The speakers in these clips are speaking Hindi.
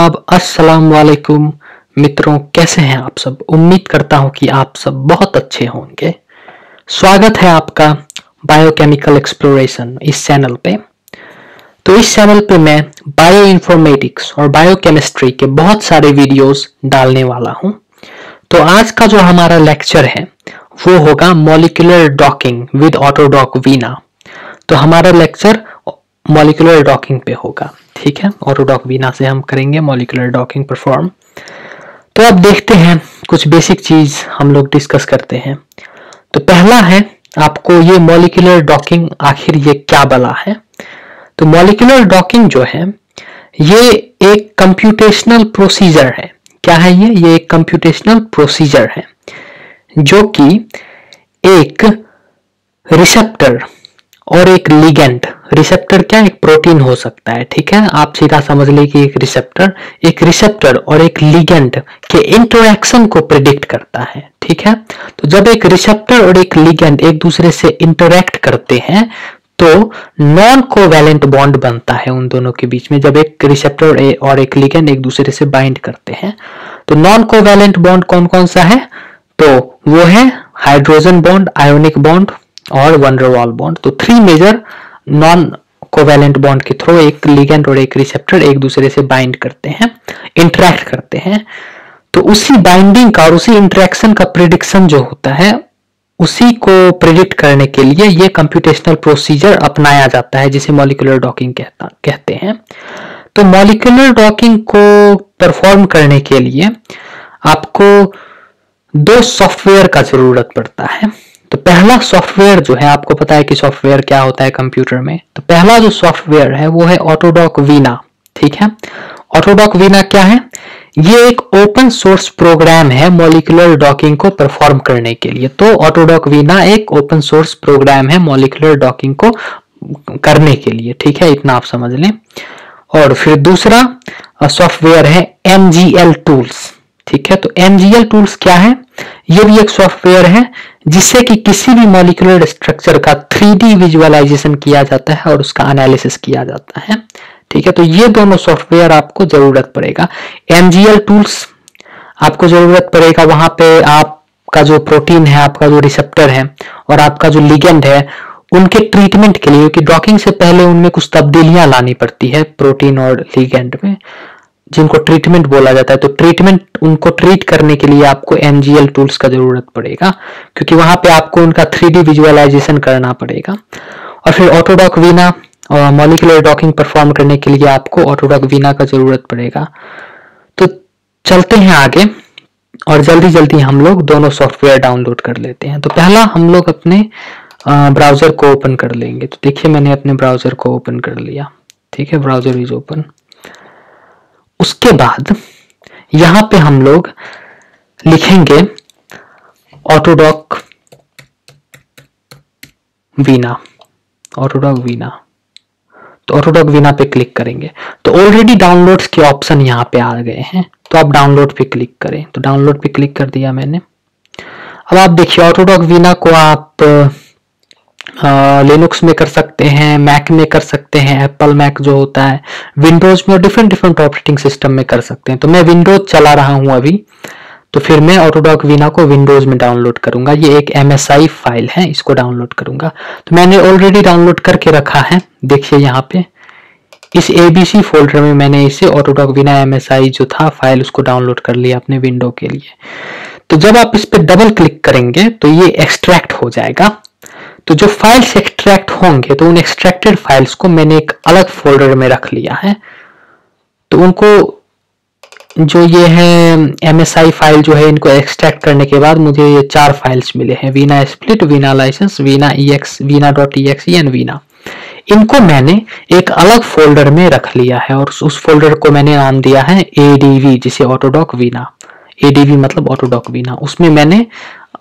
आदाब, अस्सलाम वालेकुम मित्रों, कैसे हैं आप सब। उम्मीद करता हूं कि आप सब बहुत अच्छे होंगे। स्वागत है आपका बायोकेमिकल एक्सप्लोरेशन इस चैनल पे। तो इस चैनल पे मैं बायो इन्फॉर्मेटिक्स और बायोकेमिस्ट्री के बहुत सारे वीडियोस डालने वाला हूं। तो आज का जो हमारा लेक्चर है वो होगा molecular docking with AutoDock Vina. तो हमारा लेक्चर मॉलिक्यूलर डॉकिंग पे होगा, ठीक है। ऑटोडॉक वीना से हम करेंगे मॉलिक्यूलर डॉकिंग परफॉर्म। तो अब देखते हैं, कुछ बेसिक चीज हम लोग डिस्कस करते हैं। तो पहला है आपको ये मॉलिक्यूलर डॉकिंग आखिर ये क्या बला है। तो मॉलिक्यूलर डॉकिंग जो है ये एक कंप्यूटेशनल प्रोसीजर है। क्या है ये एक कंप्यूटेशनल प्रोसीजर है जो कि एक रिसेप्टर और एक लिगेंड, रिसेप्टर क्या एक प्रोटीन हो सकता है, ठीक है। आप सीधा समझ लीजिए कि एक रिसेप्टर और एक लिगेंड के इंटरैक्शन को प्रिडिक्ट करता है, ठीक है। तो जब एक रिसेप्टर और एक लिगेंड एक दूसरे से इंटरैक्ट करते हैं तो नॉन कोवैलेंट बॉन्ड बनता है उन दोनों के बीच में। जब एक रिसेप्टर और एक लिगेंड एक दूसरे से बाइंड करते हैं तो नॉन कोवैलेंट बॉन्ड कौन कौन सा है, तो वो है हाइड्रोजन बॉन्ड, आयोनिक बॉन्ड और वन डेर वाल बॉन्ड। तो 3 मेजर नॉन कोवैलेंट बॉन्ड के थ्रू एक लिगेंड और एक रिसेप्टर एक दूसरे से बाइंड करते हैं, इंटरैक्ट करते हैं। तो उसी बाइंडिंग का और उसी इंटरेक्शन का प्रिडिक्शन जो होता है, उसी को प्रिडिक्ट करने के लिए ये कंप्यूटेशनल प्रोसीजर अपनाया जाता है जिसे मॉलिक्यूलर डॉकिंग कहते हैं। तो मॉलिक्यूलर डॉकिंग को परफॉर्म करने के लिए आपको 2 सॉफ्टवेयर का जरूरत पड़ता है। तो पहला सॉफ्टवेयर जो है, आपको पता है कि सॉफ्टवेयर क्या होता है कंप्यूटर में। तो पहला जो सॉफ्टवेयर है वो है ऑटोडॉक वीना, ठीक है। ऑटोडॉक वीना क्या है, ये एक ओपन सोर्स प्रोग्राम है मॉलिक्यूलर डॉकिंग को परफॉर्म करने के लिए। तो ऑटोडॉक वीना एक ओपन सोर्स प्रोग्राम है मॉलिक्यूलर डॉकिंग को करने के लिए, ठीक है, इतना आप समझ लें। और फिर दूसरा सॉफ्टवेयर है MGL टूल्स, ठीक है। तो MGL टूल्स क्या है, ये भी एक सॉफ्टवेयर है जिससे कि किसी भी मॉलिक्यूलर स्ट्रक्चर का 3D विजुअलाइजेशन किया जाता है और उसका एनालिसिस किया जाता है, ठीक है। तो ये दोनों सॉफ्टवेयर आपको जरूरत पड़ेगा। MGL टूल्स आपको जरूरत पड़ेगा वहां पे आपका जो प्रोटीन है, आपका जो रिसेप्टर है और आपका जो लिगेंड है उनके ट्रीटमेंट के लिए, क्योंकि डॉकिंग से पहले उनमें कुछ तब्दीलियां लानी पड़ती है प्रोटीन और लिगेंड में, जिनको ट्रीटमेंट बोला जाता है। तो ट्रीटमेंट, उनको ट्रीट करने के लिए आपको MGL टूल्स का जरूरत पड़ेगा, क्योंकि वहां पे आपको उनका 3D विजुअलाइजेशन करना पड़ेगा। और फिर ऑटोडॉक वीना और मॉलिक्यूलर डॉकिंग परफॉर्म करने के लिए आपको ऑटोडॉक वीना का जरूरत पड़ेगा। तो चलते हैं आगे और जल्दी जल्दी हम लोग दोनों सॉफ्टवेयर डाउनलोड कर लेते हैं। तो पहला हम लोग अपने ब्राउजर को ओपन कर लेंगे। तो देखिए मैंने अपने ब्राउजर को ओपन कर लिया, ठीक है, ब्राउजर इज ओपन। उसके बाद यहां पे हम लोग लिखेंगे ऑटोडॉक वीना, ऑटोडॉक वीना। तो ऑटोडॉक वीना पे क्लिक करेंगे तो ऑलरेडी डाउनलोड्स के ऑप्शन यहाँ पे आ गए हैं। तो आप डाउनलोड पे क्लिक करें। तो डाउनलोड पे क्लिक कर दिया मैंने। अब आप देखिए ऑटोडॉक वीना को आप लिनक्स में कर सकते हैं, मैक में कर सकते हैं, एप्पल मैक जो होता है, विंडोज में और डिफरेंट ऑपरेटिंग सिस्टम में कर सकते हैं। तो मैं विंडोज चला रहा हूं अभी, तो फिर मैं ऑटोडॉक वीना को विंडोज में डाउनलोड करूंगा। ये एक MSI फाइल है, इसको डाउनलोड करूंगा। तो मैंने ऑलरेडी डाउनलोड करके रखा है, देखिए यहाँ पे इस ABC फोल्डर में मैंने इसे ऑटोडॉक वीना MSI जो था फाइल, उसको डाउनलोड कर लिया अपने विंडो के लिए। तो जब आप इस पे डबल क्लिक करेंगे तो ये एक्सट्रैक्ट हो जाएगा। तो जो फाइल्स एक्सट्रैक्ट होंगे तो उन एक्सट्रैक्टेड फाइल्स को मैंने एक अलग फोल्डर में रख लिया है। तो उनको, जो ये है MSI फाइल जो है, इनको एक्सट्रैक्ट करने के बाद मुझे ये 4 फाइल्स मिले हैं, Vina split, Vina license, Vina EX, वीना.exe एंड वीना। इनको मैंने एक अलग फोल्डर में रख लिया है और उस फोल्डर को मैंने नाम दिया है ADV, जिसे ऑटोडॉक वीना, ADV मतलब ऑटोडॉक वीना। उसमें मैंने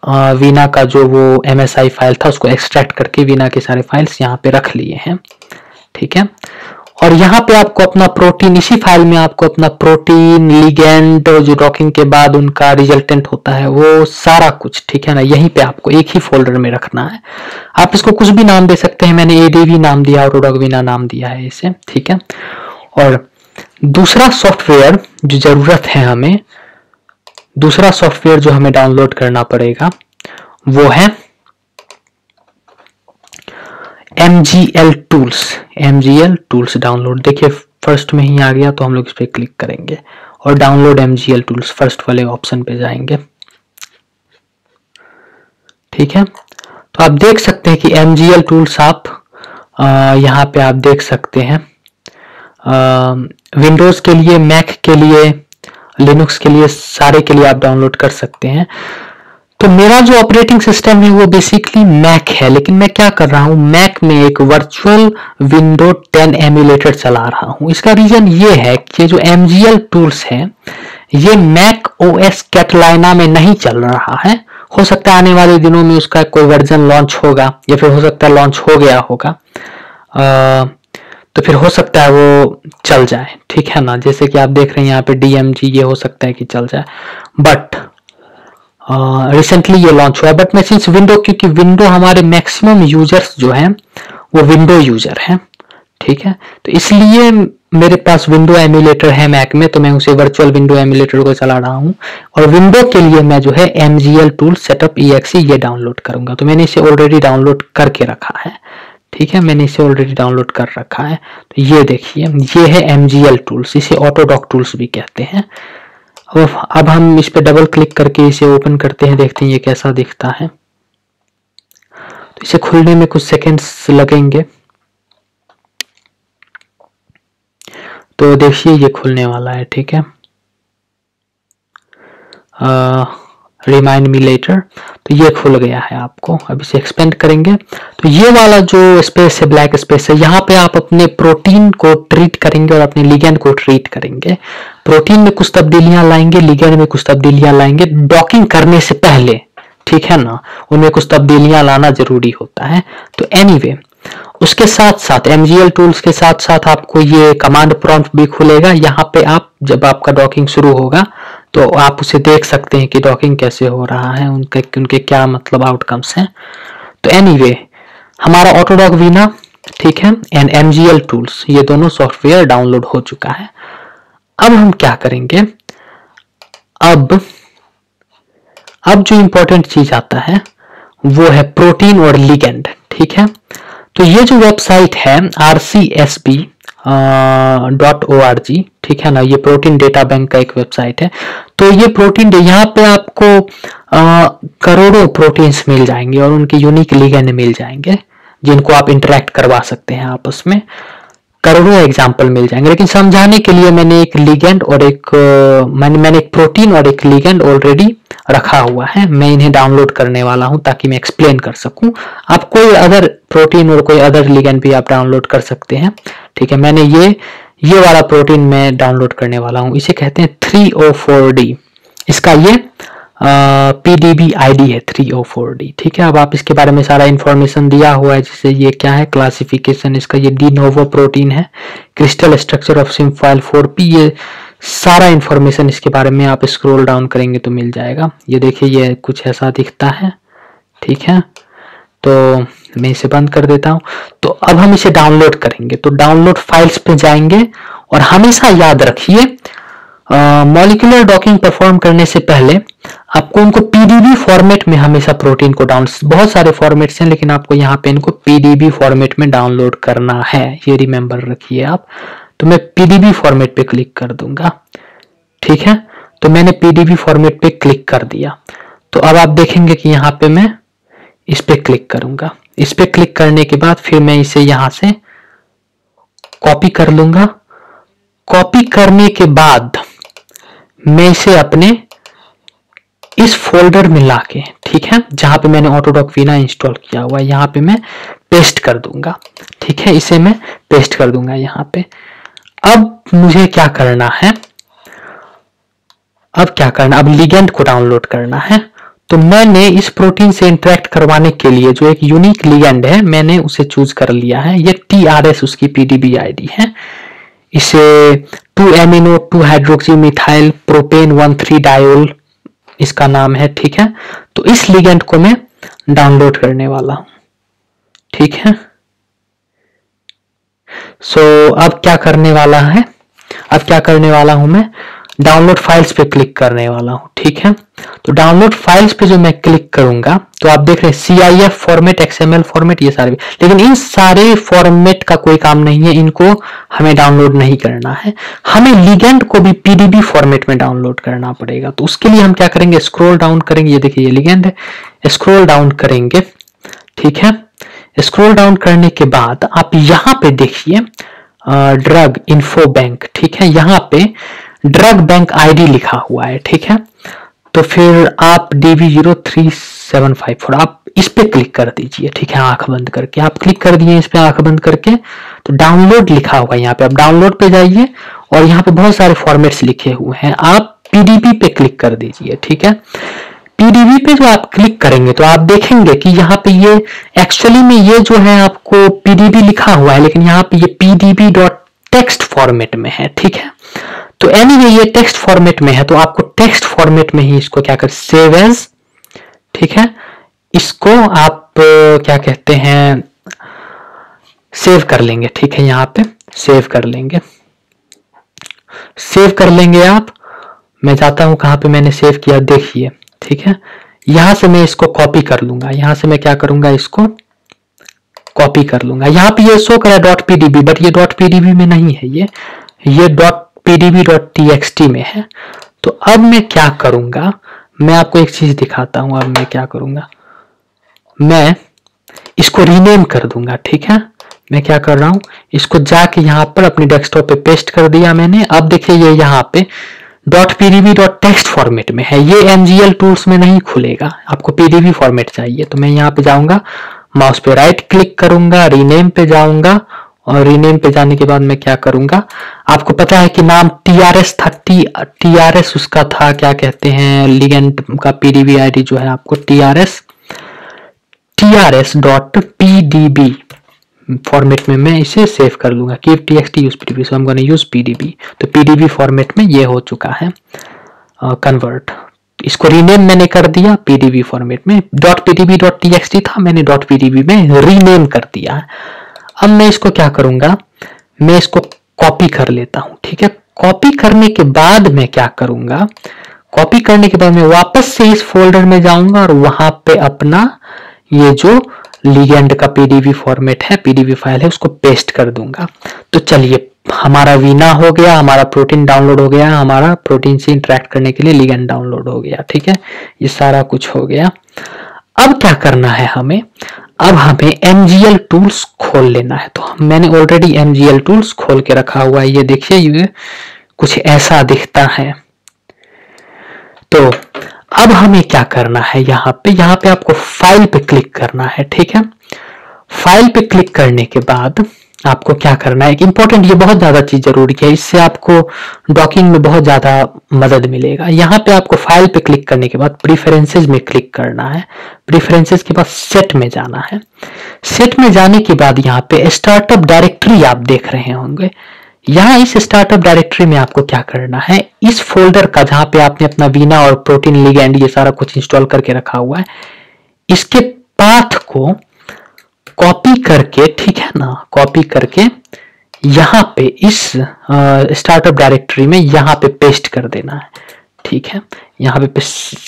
वीना का जो वो MSI फाइल था उसको एक्सट्रैक्ट करके वीना के सारे फाइल्स यहाँ पे रख लिए हैं, ठीक है। और यहाँ पे आपको अपना प्रोटीन, इसी फाइल में आपको अपना प्रोटीन, लिगेंड, जो डॉकिंग के बाद उनका रिजल्टेंट होता है, वो सारा कुछ, ठीक है ना, यहीं पे आपको एक ही फोल्डर में रखना है। आप इसको कुछ भी नाम दे सकते हैं, मैंने ADV नाम दिया, ऑटोडॉक वीना नाम दिया है इसे, ठीक है। और दूसरा सॉफ्टवेयर जो जरूरत है हमें, दूसरा सॉफ्टवेयर जो हमें डाउनलोड करना पड़ेगा वो है MGL tools. MGL tools download, देखिए फर्स्ट में ही आ गया, तो हम लोग इस पर क्लिक करेंगे और डाउनलोड MGL टूल्स फर्स्ट वाले ऑप्शन पे जाएंगे। ठीक है, तो आप देख सकते हैं कि MGL टूल्स आप यहाँ पे आप देख सकते हैं, विंडोज के लिए, मैक के लिए, लिनक्स के लिए, सारे के लिए आप डाउनलोड कर सकते हैं। तो मेरा जो ऑपरेटिंग सिस्टम है वो बेसिकली मैक है, लेकिन मैं क्या कर रहा हूं, मैक में एक वर्चुअल विंडो 10 एमुलेटर चला रहा हूं। इसका रीजन ये है कि ये जो MGL टूल्स है ये मैक OS कैटलाइना में नहीं चल रहा है। हो सकता है आने वाले दिनों में उसका कोई वर्जन लॉन्च होगा, या फिर हो सकता है लॉन्च हो गया होगा, तो फिर हो सकता है वो चल जाए। ठीक है ना, जैसे कि आप देख रहे हैं यहाँ पे DMG, ये हो सकता है कि चल जाए, बट रिसेंटली ये लॉन्च हुआ है। बट मैं सिंस विंडो, क्योंकि विंडो हमारे मैक्सिमम यूजर्स जो हैं वो विंडो यूजर हैं, ठीक है, तो इसलिए मेरे पास विंडो एमुलेटर है मैक में, तो मैं उसे वर्चुअल विंडो एमुलेटर को चला रहा हूं। और विंडो के लिए मैं जो है MGL टूल सेटअप EXE ये डाउनलोड करूंगा। तो मैंने इसे ऑलरेडी डाउनलोड करके रखा है। ठीक है, मैंने इसे ऑलरेडी डाउनलोड कर रखा है। तो ये देखिए, ये है MGL टूल्स, इसे ऑटोडॉक टूल्स भी कहते हैं। अब हम इस पे डबल क्लिक करके इसे ओपन करते हैं, देखते हैं ये कैसा दिखता है। तो इसे खुलने में कुछ सेकंड्स लगेंगे। तो देखिए ये खुलने वाला है। ठीक है, रिमाइंड मी लेटर, तो ये खुल गया है आपको। अब इसे एक्सपेंड करेंगे, तो ये वाला जो स्पेस है, ब्लैक स्पेस है, यहाँ पे आप अपने प्रोटीन को ट्रीट करेंगे और अपने लिगेंड को ट्रीट करेंगे। प्रोटीन में कुछ तब्दीलियां लाएंगे, लिगेंड में कुछ तब्दीलियां लाएंगे डॉकिंग करने से पहले। ठीक है ना, उनमें कुछ तब्दीलियां लाना जरूरी होता है। तो एनीवे, उसके साथ साथ MGL टूल्स के साथ साथ आपको ये कमांड प्रॉम्प्ट भी खुलेगा। यहाँ पे आप जब आपका डॉकिंग शुरू होगा तो आप उसे देख सकते हैं कि डॉकिंग कैसे हो रहा है, उनके क्या मतलब आउटकम्स हैं। तो एनीवे, हमारा ऑटोडॉक वीना, ठीक है, एंड MGL टूल्स, ये दोनों सॉफ्टवेयर डाउनलोड हो चुका है। अब हम क्या करेंगे, अब जो इंपॉर्टेंट चीज आता है वो है प्रोटीन और लिगेंड। ठीक है, तो ये जो वेबसाइट है RCSB.org, ठीक है ना, ये प्रोटीन डेटा बैंक का एक वेबसाइट है। तो ये प्रोटीन, यहाँ पे आपको करोड़ों प्रोटीन्स मिल जाएंगे और उनके यूनिक लिगेंड मिल जाएंगे, जिनको आप इंटरेक्ट करवा सकते हैं आपस में। करोड़ों एग्जाम्पल मिल जाएंगे, लेकिन समझाने के लिए मैंने एक लिगेंड और मैंने एक प्रोटीन और एक लिगेंड ऑलरेडी रखा हुआ है। मैं इन्हें डाउनलोड करने वाला हूं ताकि मैं एक्सप्लेन कर सकूं। आप कोई अदर प्रोटीन और कोई अदर लिगेंड भी आप डाउनलोड कर सकते हैं। ठीक है, मैंने ये वाला प्रोटीन मैं डाउनलोड करने वाला हूं, इसे कहते हैं 3O4D। इसका ये PDB ID है 3O4D। ठीक है, अब आप इसके बारे में सारा इंफॉर्मेशन दिया हुआ है, जैसे ये क्या है, क्लासिफिकेशन इसका, ये डी नोवो प्रोटीन है, क्रिस्टल स्ट्रक्चर ऑफ सिम्फाइल 4P, ये सारा इंफॉर्मेशन इसके बारे में आप स्क्रॉल डाउन करेंगे तो मिल जाएगा। ये देखिए, ये कुछ ऐसा दिखता है। ठीक है, तो मैं इसे बंद कर देता हूं। तो अब हम इसे डाउनलोड करेंगे, तो डाउनलोड फाइल्स पे जाएंगे और हमेशा याद रखिए, मॉलिक्यूलर डॉकिंग परफॉर्म करने से पहले आपको उनको PDB फॉर्मेट में हमेशा प्रोटीन को बहुत सारे फॉर्मेट्स हैं, लेकिन आपको यहाँ पे इनको PDB फॉर्मेट में डाउनलोड करना है, ये रिमेंबर रखिए आप। तो मैं PDB फॉर्मेट पे क्लिक कर दूंगा। ठीक है, तो मैंने PDB फॉर्मेट पे क्लिक कर दिया। तो अब आप देखेंगे कि यहाँ पे मैं इस पे क्लिक करूंगा। इस पे क्लिक करने के बाद फिर मैं इसे यहां से कॉपी कर लूंगा। कॉपी करने के बाद मैं इसे अपने इस फोल्डर में लाके, ठीक है, जहां पे मैंने ऑटोडॉक वीना इंस्टॉल किया हुआ है, यहाँ पे मैं पेस्ट कर दूंगा। ठीक है, इसे मैं पेस्ट कर दूंगा यहाँ पे। अब मुझे क्या करना है, अब लिगेंड को डाउनलोड करना है। तो मैंने इस प्रोटीन से इंटरेक्ट करवाने के लिए जो एक यूनिक लिगेंड है, मैंने उसे चूज कर लिया है। ये TRS उसकी PDB ID है। इसे 2-amino 2-हाइड्रोक्सी मिथाइल प्रोपेन 1,3 डायोल इसका नाम है। ठीक है, तो इस लिगेंड को मैं डाउनलोड करने वाला हूं। ठीक है, सो अब क्या करने वाला है, अब क्या करने वाला हूं मैं, डाउनलोड फाइल्स पे क्लिक करने वाला हूं। ठीक है, तो डाउनलोड फाइल्स पे जो मैं क्लिक करूंगा तो आप देख रहे हैं CIF फॉर्मेट, XML फॉर्मेट, ये सारे, लेकिन इन सारे फॉर्मेट का कोई काम नहीं है, इनको हमें डाउनलोड नहीं करना है। हमें लिगेंड को भी PDB फॉर्मेट में डाउनलोड करना पड़ेगा। तो उसके लिए हम क्या करेंगे, स्क्रॉल डाउन करेंगे, ये देखिए ये लिगेंड है, स्क्रॉल डाउन करेंगे। ठीक है, स्क्रॉल डाउन करने के बाद आप यहाँ पे देखिए ड्रग इन्फो बैंक। ठीक है, यहाँ पे ड्रग बैंक ID लिखा हुआ है। ठीक है, तो फिर आप DB03754 आप इस पे क्लिक कर दीजिए। ठीक है, आंख बंद करके आप क्लिक कर दिए इस पे आंख बंद करके, तो डाउनलोड लिखा हुआ है यहाँ पे, आप डाउनलोड पे जाइए और यहाँ पे बहुत सारे फॉर्मेट्स लिखे हुए हैं, आप PDB पे क्लिक कर दीजिए। ठीक है, PDB पे जो आप क्लिक करेंगे तो आप देखेंगे कि यहाँ पे ये एक्चुअली में ये जो है आपको PDB लिखा हुआ है, लेकिन यहाँ पे ये PDB.text फॉर्मेट में है। ठीक है, तो एनीवे ये टेक्स्ट फॉर्मेट में है, तो आपको टेक्स्ट फॉर्मेट में ही इसको क्या कर, सेव एज। ठीक है, इसको आप क्या कहते हैं, सेव कर लेंगे। ठीक है, यहाँ पे सेव कर लेंगे, सेव कर लेंगे आप। मैं जाता हूं कहां पे मैंने सेव किया, देखिए। ठीक है, यहां से मैं इसको कॉपी कर लूंगा, यहां से मैं क्या करूंगा, इसको कॉपी कर लूंगा। यहाँ पे ये शो करा .pdb, बट ये .pdb में नहीं है, ये .pdb.txt में है। तो अब मैं क्या करूंगा, मैं आपको एक चीज दिखाता हूं। अब मैं क्या करूंगा, मैं इसको रीनेम कर दूंगा। ठीक है, मैं क्या कर रहा हूं, इसको जाके यहाँ पर अपनी डेस्कटॉप पे पेस्ट कर दिया मैंने। अब देखिए ये यहाँ पे .pdb.text फॉर्मेट में है, ये MGL टूल्स में नहीं खुलेगा, आपको PDB फॉर्मेट चाहिए। तो मैं यहाँ पे जाऊंगा, माउस पे राइट क्लिक करूंगा, रीनेम पे जाऊंगा, और रीनेम पे जाने के बाद मैं क्या करूंगा, आपको पता है कि नाम TRS था, TRS उसका था, क्या कहते हैं, लिगेंड का PDB ID जो है आपको TRS.pdb फॉर्मेट में मैं इसे सेव कर लूंगा। Keep TXT use PDB, so I am gonna use PDB। तो PDB फॉर्मेट में ये हो चुका है कन्वर्ट। इसको रीनेम मैंने कर दिया PDB फॉर्मेट में, .pdb.txt था, मैंने .pdb में रीनेम कर दिया। अब मैं इसको क्या करूंगा, मैं इसको कॉपी कर लेता हूं। ठीक है, कॉपी करने के बाद मैं क्या करूंगा, कॉपी करने के बाद मैं वापस से इस फोल्डर में जाऊंगा और वहां पे अपना ये जो लिगेंड का PDB फॉर्मेट है, PDB फाइल है, उसको पेस्ट कर दूंगा। तो चलिए, हमारा वीना हो गया, हमारा प्रोटीन डाउनलोड हो गया, हमारा प्रोटीन से इंटरेक्ट करने के लिए लिगेंड डाउनलोड हो गया। ठीक है, ये सारा कुछ हो गया। अब क्या करना है हमें, अब हमें MGL टूल्स खोल लेना है। तो मैंने ऑलरेडी MGL टूल्स खोल के रखा हुआ है, ये देखिए ये कुछ ऐसा दिखता है। तो अब हमें क्या करना है, यहाँ पे आपको फाइल पे क्लिक करना है। ठीक है, फाइल पे क्लिक करने के बाद आपको क्या करना है, एक इंपॉर्टेंट, ये बहुत ज्यादा चीज जरूरी है, इससे आपको डॉकिंग में बहुत ज्यादा मदद मिलेगा। यहाँ पे आपको फाइल पे क्लिक करने के बाद प्रीफरेंसेस में क्लिक करना है, प्रीफरेंसेस के बाद सेट में जाना है। सेट में जाने के बाद यहाँ पे स्टार्टअप डायरेक्टरी आप देख रहे होंगे, यहाँ इस स्टार्टअप डायरेक्टरी में आपको क्या करना है, इस फोल्डर का जहां पे आपने अपना वीना और प्रोटीन लिगेंड ये सारा कुछ इंस्टॉल करके रखा हुआ है, इसके पाथ को कॉपी करके, ठीक है ना, कॉपी करके यहाँ पे इस स्टार्टअप डायरेक्टरी में यहाँ पे पेस्ट कर देना है। ठीक है, यहाँ पे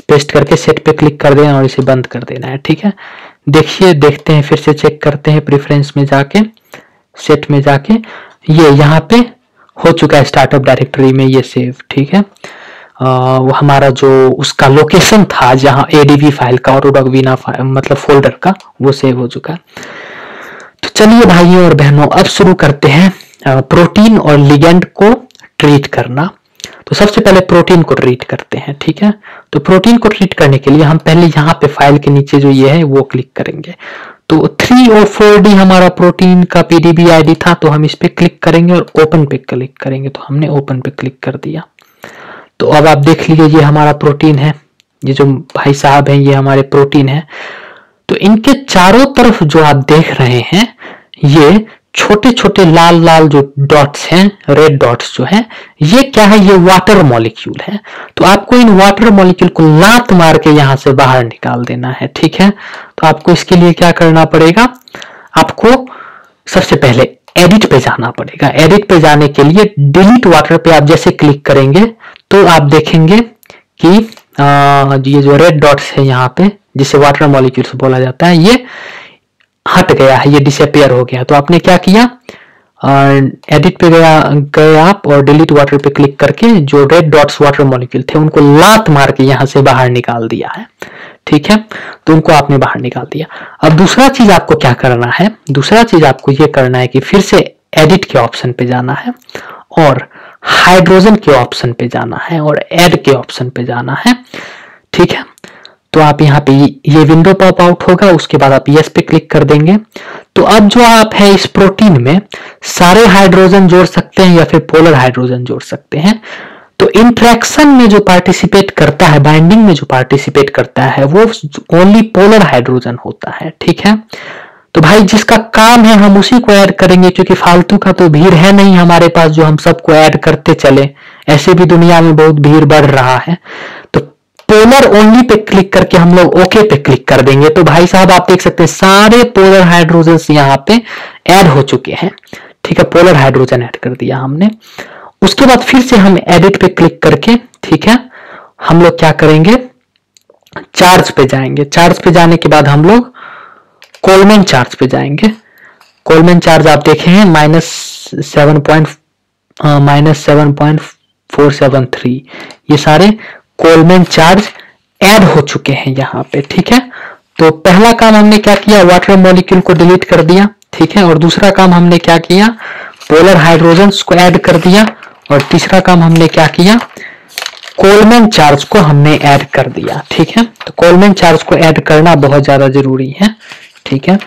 पेस्ट करके सेट पे क्लिक कर देना और इसे बंद कर देना है। ठीक है, देखिए, देखते हैं, फिर से चेक करते हैं, प्रेफरेंस में जाके, सेट में जाके, ये यहाँ पे हो चुका है स्टार्टअप डायरेक्टरी में ये सेव। ठीक है, वो हमारा जो उसका लोकेशन था जहाँ ADB फाइल का और वीना फाइल मतलब फोल्डर का, वो सेव हो चुका है। तो चलिए भाइयों और बहनों, अब शुरू करते हैं प्रोटीन और लिगेंड को ट्रीट करना। तो सबसे पहले प्रोटीन को ट्रीट करते हैं। ठीक है, तो प्रोटीन को ट्रीट करने के लिए हम पहले यहाँ पे फाइल के नीचे जो ये है वो क्लिक करेंगे। तो 3O4D हमारा प्रोटीन का PDB ID था, तो हम इस पे क्लिक करेंगे और ओपन पे क्लिक करेंगे। तो हमने ओपन पे क्लिक कर दिया। तो अब आप देख लीजिए, ये हमारा प्रोटीन है, ये जो भाई साहब हैं ये हमारे प्रोटीन है। तो इनके चारों तरफ जो आप देख रहे हैं, ये छोटे छोटे लाल लाल जो डॉट्स हैं, रेड डॉट्स जो हैं, ये क्या है, ये वाटर मॉलिक्यूल है। तो आपको इन वाटर मॉलिक्यूल को लात मार के यहां से बाहर निकाल देना है। ठीक है, तो आपको इसके लिए क्या करना पड़ेगा, आपको सबसे पहले एडिट पे जाना पड़ेगा। एडिट पे जाने के लिए डिलीट वाटर पे आप जैसे क्लिक करेंगे तो आप देखेंगे कि ये जो रेड डॉट्स है यहाँ पे, जिसे वाटर मॉलिक्यूल्स बोला जाता है, ये हट गया है, ये डिसअपियर हो गया। तो आपने क्या किया, एडिट पे गए आप और डिलीट वाटर पे क्लिक करके जो रेड डॉट्स वाटर मॉलिक्यूल थे उनको लात मार के यहां से बाहर निकाल दिया है। ठीक है, तो उनको आपने बाहर निकाल दिया। अब दूसरा चीज आपको क्या करना है, दूसरा चीज आपको ये करना है कि फिर से एडिट के ऑप्शन पे जाना है और हाइड्रोजन के ऑप्शन पे जाना है और ऐड के ऑप्शन पे जाना है। ठीक है, तो आप यहाँ पे ये विंडो पॉप आउट होगा, उसके बाद आप यस पे क्लिक कर देंगे। तो अब जो आप है इस प्रोटीन में सारे हाइड्रोजन जोड़ सकते हैं या फिर पोलर हाइड्रोजन जोड़ सकते हैं। तो इंट्रैक्शन में जो पार्टिसिपेट करता है, बाइंडिंग में जो पार्टिसिपेट करता है, वो ओनली पोलर हाइड्रोजन होता है। ठीक है, तो भाई जिसका काम है हम उसी को ऐड करेंगे, क्योंकि फालतू का तो भीड़ है नहीं हमारे पास जो हम सबको ऐड करते चले। ऐसे भी दुनिया में बहुत भीड़ बढ़ रहा है। तो पोलर ओनली पे क्लिक करके हम लोग ओके पे क्लिक कर देंगे। तो भाई साहब आप देख सकते हैं सारे पोलर हाइड्रोजन यहाँ पे ऐड हो चुके हैं। ठीक है, पोलर हाइड्रोजन ऐड कर दिया हमने। उसके बाद फिर से हम एडिट पे क्लिक करके, ठीक है, हम लोग क्या करेंगे, चार्ज पे जाएंगे। चार्ज पे जाने के बाद हम लोग कोलमैन चार्ज पे जाएंगे। कोलमैन चार्ज आप देखे हैं -7.473, ये सारे कोलमैन चार्ज ऐड हो चुके हैं यहाँ पे। ठीक है, तो पहला काम हमने क्या किया, वाटर मॉलिक्यूल को डिलीट कर दिया। ठीक है, और दूसरा काम हमने क्या किया, पोलर हाइड्रोजन्स को ऐड कर दिया। और तीसरा काम हमने क्या किया, कोलमैन चार्ज को हमने ऐड कर दिया। ठीक है, तो कोलमैन चार्ज को ऐड करना बहुत ज्यादा जरूरी है। ठीक है,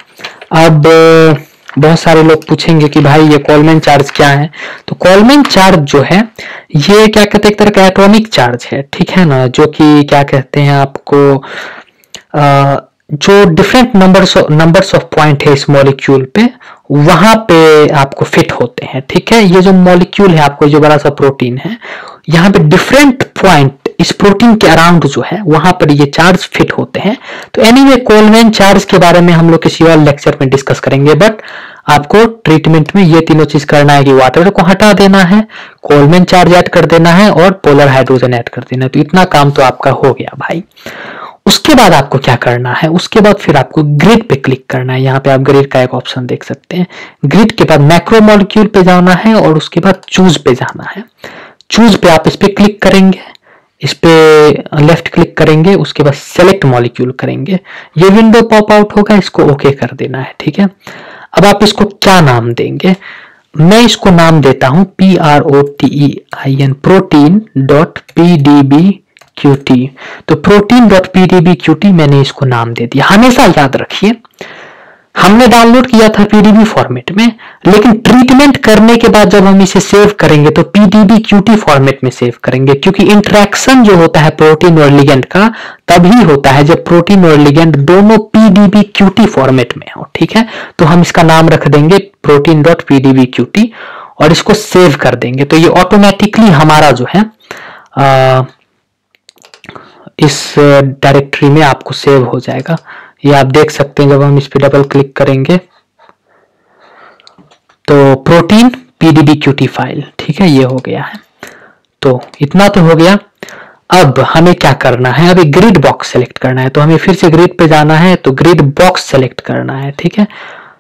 अब बहुत सारे लोग पूछेंगे कि भाई ये कोलमैन चार्ज क्या है। तो कोलमैन चार्ज जो है ये क्या कहते हैं, एक तरह का एटॉमिक चार्ज है। ठीक है ना, जो कि क्या कहते हैं आपको, जो डिफरेंट नंबर्स ऑफ पॉइंट है इस मॉलिक्यूल पे, वहां पे आपको फिट होते हैं। ठीक है, ये जो मॉलिक्यूल है आपको, जो बड़ा सा प्रोटीन है, यहाँ पे डिफरेंट पॉइंट इस प्रोटीन के अराउंड जो है वहां पर ये चार्ज फिट होते हैं। तो एनीवे कोलमैन चार्ज के बारे में हम लोग किसी और लेक्चर में डिस्कस करेंगे, बट आपको ट्रीटमेंट में ये तीनों चीज करना है कि वाटर को हटा देना है, कोलमैन चार्ज ऐड कर देना है और पोलर हाइड्रोजन ऐड कर देना है। तो इतना काम तो आपका हो गया भाई। उसके बाद आपको क्या करना है, उसके बाद फिर आपको ग्रिड पे क्लिक करना है। यहाँ पे आप ग्रिड का एक ऑप्शन देख सकते हैं। ग्रिड के बाद मैक्रो मॉलिक्यूल पे जाना है और उसके बाद चूज पे जाना है। चूज पे आप इस पे क्लिक करेंगे, इस पे लेफ्ट क्लिक करेंगे, उसके बाद सेलेक्ट मॉलिक्यूल करेंगे। ये विंडो पॉप आउट होगा, इसको ओके कर देना है। ठीक है, अब आप इसको क्या नाम देंगे, मैं इसको नाम देता हूं PROTEIN, protein.pdbqt। तो protein.pdbqt मैंने इसको नाम दे दिया। हमेशा याद रखिए हमने डाउनलोड किया था पीडीबी फॉर्मेट में, लेकिन ट्रीटमेंट करने के बाद जब हम इसे सेव करेंगे तो पीडीबीक्यूटी फॉर्मेट में सेव करेंगे, क्योंकि इंटरेक्शन जो होता है प्रोटीन और लिगेंड का तभी होता है जब प्रोटीन और लिगेंड दोनों पीडीबीक्यूटी फॉर्मेट में हो। ठीक है, तो हम इसका नाम रख देंगे protein.pdbqt और इसको सेव कर देंगे। तो ये ऑटोमेटिकली हमारा जो है इस डायरेक्टरी में आपको सेव हो जाएगा। ये आप देख सकते हैं, जब हम इस पे डबल क्लिक करेंगे तो प्रोटीन पीडीबीक्यूटी फाइल, ठीक है, ये हो गया है। तो इतना तो हो गया। अब हमें क्या करना है, अभी ग्रिड बॉक्स सेलेक्ट करना है। तो हमें फिर से ग्रिड पे जाना है, तो ग्रिड बॉक्स सेलेक्ट करना है। ठीक है,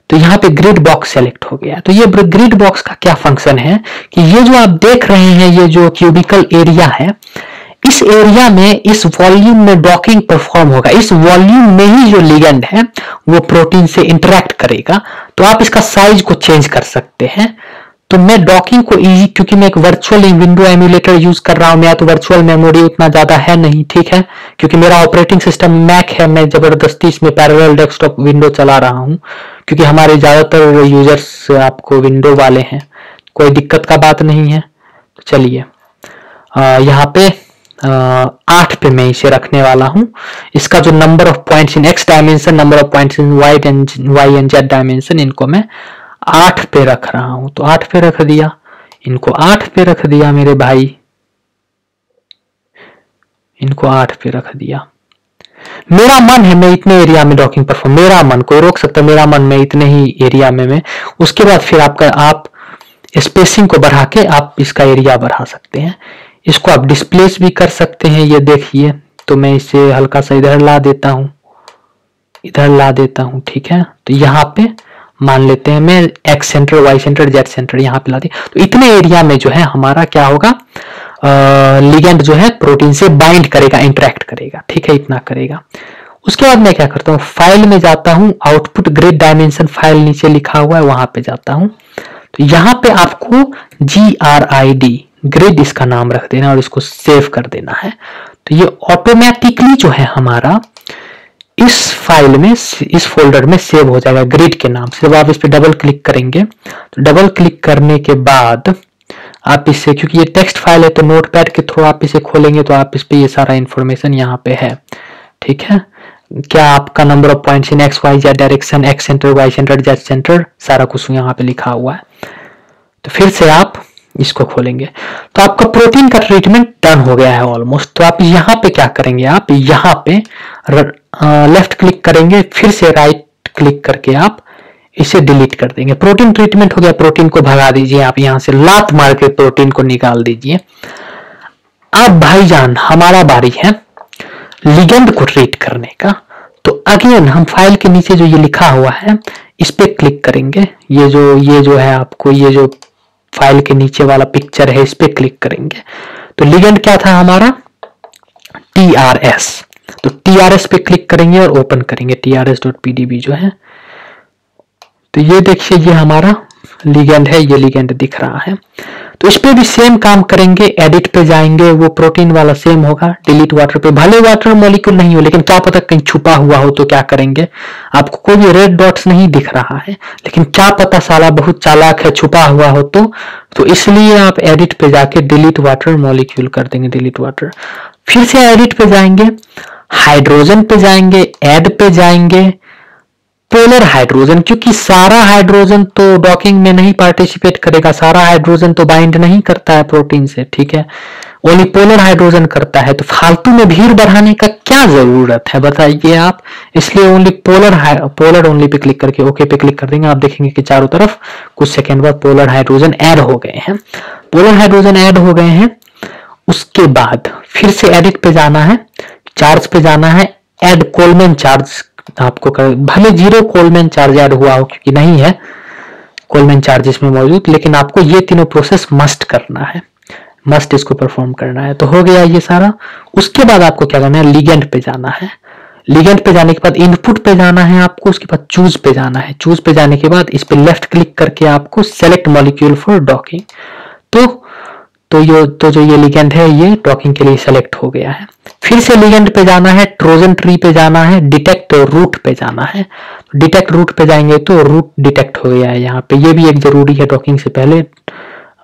तो यहाँ पे ग्रिड बॉक्स सेलेक्ट हो गया। तो ये ग्रिड बॉक्स का क्या फंक्शन है कि ये जो आप देख रहे हैं, ये जो क्यूबिकल एरिया है, इस एरिया में इस वॉल्यूम में डॉकिंग परफॉर्म होगा। इस वॉल्यूम में ही जो लिगेंड है वो प्रोटीन से इंटरेक्ट करेगा। तो आप इसका साइज को चेंज कर सकते हैं। तो मैं डॉकिंग को इजी, क्योंकि मैं एक वर्चुअल विंडो एमुलेटर यूज कर रहा हूं, मैं तो वर्चुअल मेमोरी उतना ज्यादा है नहीं। ठीक है, क्योंकि मेरा ऑपरेटिंग सिस्टम मैक है, मैं जबरदस्ती इसमें पैरेलल डेस्कटॉप विंडो चला रहा हूं, क्योंकि हमारे ज्यादातर यूजर्स आपको विंडो वाले हैं। कोई दिक्कत का बात नहीं है। तो चलिए यहाँ पे 8 पे मैं इसे रखने वाला हूं। इसका जो number of points in x dimension, number of points in y and z dimension, इनको मैं 8 पे रख रहा हूं। तो 8 पे रख दिया, इनको 8 पे रख दिया मेरे भाई, इनको 8 पे रख दिया। मेरा मन है मैं इतने एरिया में डॉकिंग परफॉर्म, मेरा मन, कोई रोक सकता है, मेरा मन मैं इतने ही एरिया में मैं, उसके बाद फिर आप स्पेसिंग को बढ़ा के आप इसका एरिया बढ़ा सकते हैं। इसको आप डिस्प्लेस भी कर सकते हैं, ये देखिए। तो मैं इसे हल्का सा इधर ला देता हूं, इधर ला देता हूं, ठीक है। तो यहाँ पे मान लेते हैं मैं x centre, y centre, z centre यहाँ पे ला दिया। तो इतने एरिया में जो है हमारा क्या होगा, लिगेंड जो है प्रोटीन से बाइंड करेगा, इंटरेक्ट करेगा, ठीक है, इतना करेगा। उसके बाद मैं क्या करता हूँ, फाइल में जाता हूँ, आउटपुट ग्रिड डायमेंशन फाइल नीचे लिखा हुआ है, वहां पे जाता हूँ। तो यहाँ पे आपको GRID ग्रिड इसका नाम रख देना और इसको सेव कर देना है। तो ये ऑटोमेटिकली जो है हमारा इस फाइल में, इस फोल्डर में सेव हो जाएगा ग्रिड के नाम से। जब आप इस पे डबल क्लिक करेंगे, तो डबल क्लिक करने के बाद आप इससे, क्योंकि ये टेक्स्ट फाइल है तो नोटपैड के थ्रू आप इसे खोलेंगे तो आप इस पे ये सारा इंफॉर्मेशन यहाँ पे है, ठीक है। क्या आपका number of points in x y z direction, x centre, y centre, z centre, सारा कुछ यहाँ पे लिखा हुआ है। तो फिर से आप इसको खोलेंगे तो आपका प्रोटीन का ट्रीटमेंट डन हो गया है ऑलमोस्ट। तो आप यहाँ पे क्या करेंगे, आप यहाँ पे लेफ्ट क्लिक करेंगे, फिर से राइट क्लिक करके आप इसे डिलीट कर देंगे। प्रोटीन ट्रीटमेंट हो गया, प्रोटीन को भगा दीजिए, आप यहां से लात मार के प्रोटीन को निकाल दीजिए। अब भाईजान हमारा बारी है लिगेंड को ट्रीट करने का। तो अगेन हम फाइल के नीचे जो ये लिखा हुआ है इस पे क्लिक करेंगे। ये जो है आपको, ये जो फाइल के नीचे वाला पिक्चर है इस पे क्लिक करेंगे। तो लिगेंड क्या था हमारा, TRS। तो TRS पे क्लिक करेंगे और ओपन करेंगे trs.pdb जो है। तो ये देखिए ये हमारा लिगेंड है, ये लिगेंड दिख रहा है। तो इस पे भी सेम काम करेंगे, एडिट पे जाएंगे, वो प्रोटीन वाला सेम होगा, डिलीट वाटर पे। भले वाटर मॉलिक्यूल नहीं हो, लेकिन क्या पता कहीं छुपा हुआ हो तो क्या करेंगे, आपको कोई भी रेड डॉट्स नहीं दिख रहा है, लेकिन क्या पता साला बहुत चालाक है, छुपा हुआ हो तो इसलिए आप एडिट पे जाके डिलीट वाटर मॉलिक्यूल कर देंगे, डिलीट वाटर। फिर से एडिट पे जाएंगे, हाइड्रोजन पे जाएंगे, ऐड पे जाएंगे, पोलर हाइड्रोजन, क्योंकि सारा हाइड्रोजन तो डॉकिंग में नहीं पार्टिसिपेट करेगा, सारा हाइड्रोजन तो बाइंड नहीं करता है प्रोटीन से, ठीक है, ओनली पोलर हाइड्रोजन करता है। तो फालतू में भीड़ बढ़ाने का क्या जरूरत है बताइए आप। इसलिए only polar only pay click करके ओके पे क्लिक कर देंगे। आप देखेंगे कि चारों तरफ कुछ सेकेंड बाद पोलर हाइड्रोजन ऐड हो गए हैं, पोलर हाइड्रोजन ऐड हो गए हैं। उसके बाद फिर से एडिट पे जाना है, चार्ज पे जाना है, ऐड कोलमैन चार्ज आपको भले 0 कोलमैन चार्ज ऐड हुआ हो, क्योंकि नहीं है कोलमैन चार्ज इसमें मौजूद, लेकिन आपको ये तीनों प्रोसेस मस्ट करना है, मस्ट इसको परफॉर्म करना है। तो हो गया ये सारा। उसके बाद आपको क्या करना है, लिगेंड पे जाना है। लिगेंड पे जाने के बाद इनपुट पे जाना है आपको, उसके बाद चूज पे जाना है। चूज पे जाने के बाद इस पे लेफ्ट क्लिक करके आपको सेलेक्ट मॉलिक्यूल फॉर डॉकिंग। तो जो ये लिगेंड है ये डॉकिंग के लिए सेलेक्ट हो गया है। फिर से लिगेंड पे जाना है, ट्रोजन ट्री पे जाना है, डिटेक्ट रूट पे जाना है। डिटेक्ट रूट पे जाएंगे तो रूट डिटेक्ट हो गया है यहाँ पे। ये भी एक जरूरी है डॉकिंग से पहले,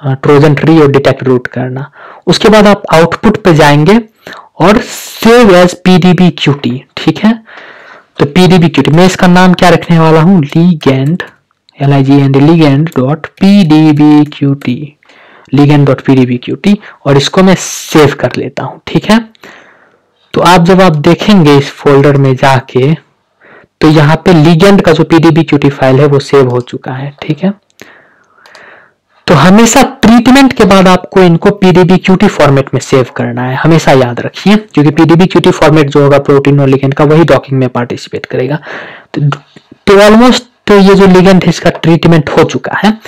ट्रोजन ट्री और डिटेक्ट रूट करना। उसके बाद आप आउटपुट पे जाएंगे और सेव एज PDBQT, ठीक है। तो PDBQT मैं इसका नाम क्या रखने वाला हूं, लिगेंड, LIGEND ligend.pdbqt, ligend.pdbqt, और इसको मैं सेव कर लेता हूं, ठीक है। तो जब आप देखेंगे इस फोल्डर में जाके तो यहाँ पे लिगेंड का जो PDBQT फाइल है वो सेव हो चुका है, ठीक है। तो हमेशा ट्रीटमेंट के बाद आपको इनको PDBQT फॉर्मेट में सेव करना है, हमेशा याद रखिए, क्योंकि PDBQT फॉर्मेट जो होगा प्रोटीन और लिगेंड का वही डॉकिंग में पार्टिसिपेट करेगा। तो ऑलमोस्ट तो ये जो लिगेंड है इसका ट्रीटमेंट हो चुका है।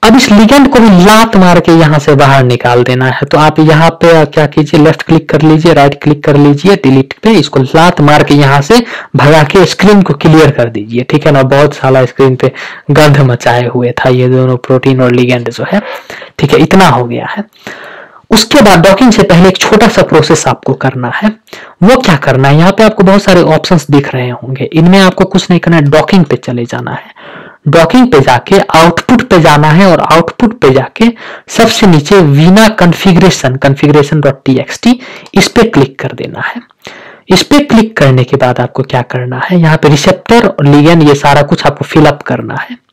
अब इस लिगेंड को भी लात मार के यहां से बाहर निकाल देना है। तो आप यहाँ पे क्या कीजिए, लेफ्ट क्लिक कर लीजिए, राइट क्लिक कर लीजिए, डिलीट पे, इसको लात मार के यहां से भगा के स्क्रीन को क्लियर कर दीजिए, ठीक है ना। बहुत सारा स्क्रीन पे गंध मचाए हुए था ये दोनों प्रोटीन और लिगेंड जो है, ठीक है, इतना हो गया है। उसके बाद डॉकिंग से पहले एक छोटा सा प्रोसेस आपको करना है। वो क्या करना है, यहाँ पे आपको बहुत सारे ऑप्शंस दिख रहे होंगे, इनमें आपको कुछ नहीं करना है, डॉकिंग पे चले जाना है। डॉकिंग पे जाके आउटपुट पे जाना है और आउटपुट पे जाके सबसे नीचे वीना configuration.txt इस पे क्लिक कर देना है। इस पे क्लिक करने के बाद आपको क्या करना है, यहाँ पे रिसेप्टर और लिगेंड ये सारा कुछ आपको फिलअप करना है।